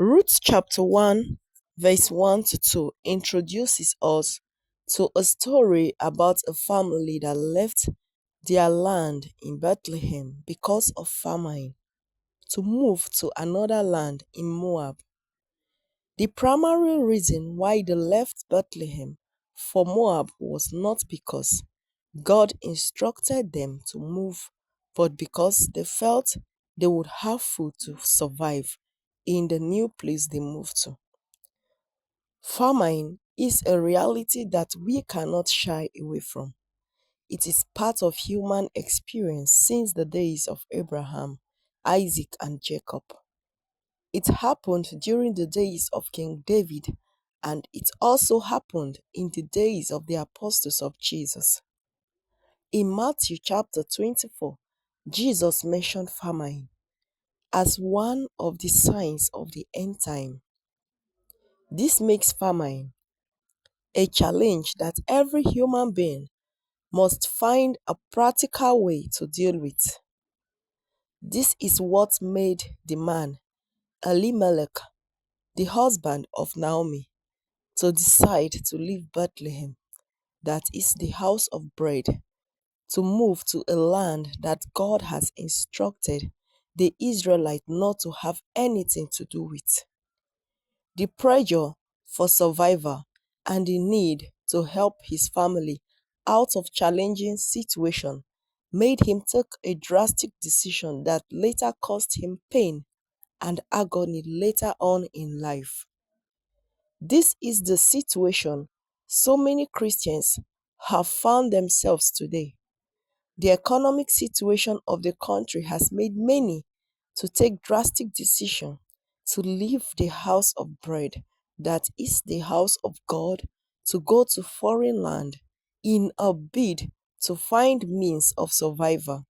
Ruth chapter 1, verse 1 to 2 introduces us to a story about a family that left their land in Bethlehem because of famine to move to another land in Moab. The primary reason why they left Bethlehem for Moab was not because God instructed them to move, but because they felt they would have food to survive in the new place they moved to. Famine is a reality that we cannot shy away from. It is part of human experience since the days of Abraham, Isaac, and Jacob. It happened during the days of King David, and it also happened in the days of the apostles of Jesus. In Matthew chapter 24, Jesus mentioned famine as one of the signs of the end time. This makes famine a challenge that every human being must find a practical way to deal with. This is what made the man, Elimelech, the husband of Naomi, to decide to leave Bethlehem, that is the house of bread, to move to a land that God has instructed the Israelites not to have anything to do with. The pressure for survival and the need to help his family out of challenging situation made him take a drastic decision that later caused him pain and agony later on in life. This is the situation so many Christians have found themselves today. The economic situation of the country has made many to take drastic decisions to leave the house of bread, that is the house of God, to go to foreign land in a bid to find means of survival.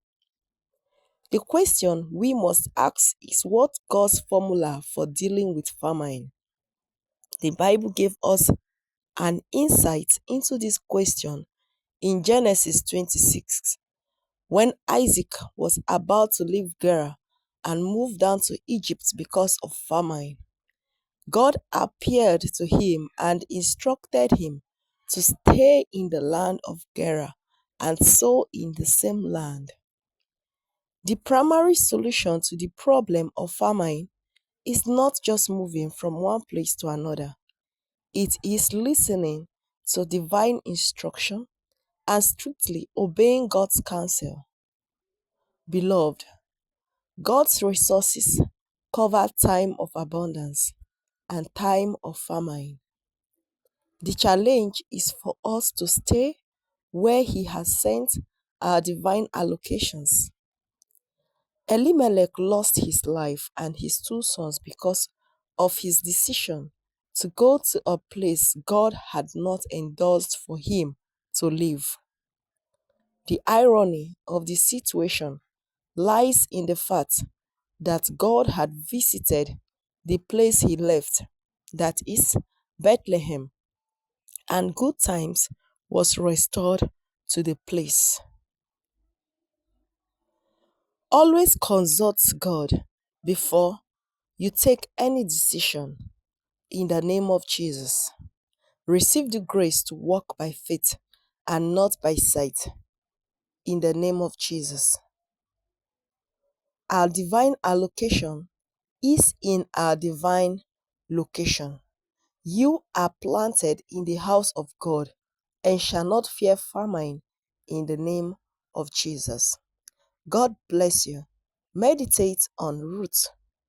The question we must ask is, what God's formula for dealing with famine? The Bible gave us an insight into this question in Genesis 26, when Isaac was about to leave Gerar and move down to Egypt because of famine. God appeared to him and instructed him to stay in the land of Gerar and sow in the same land. The primary solution to the problem of famine is not just moving from one place to another. It is listening to divine instruction and strictly obeying God's counsel. Beloved, God's resources cover time of abundance and time of famine. The challenge is for us to stay where He has sent our divine allocations. Elimelech lost his life and his two sons because of his decision to go to a place God had not endorsed for him to live. The irony of the situation lies in the fact that God had visited the place he left, that is, Bethlehem, and good times was restored to the place. Always consult God before you take any decision in the name of Jesus. Receive the grace to walk by faith and not by sight in the name of Jesus. Our divine allocation is in our divine location. You are planted in the house of God and shall not fear famine in the name of Jesus. God bless you. Meditate on Ruth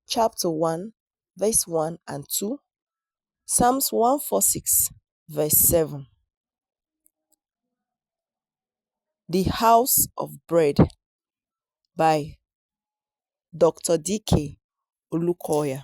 chapter 1, verse 1 and 2, Psalms 146, verse 7. The House of Bread by Dr. D.K. Olukoya.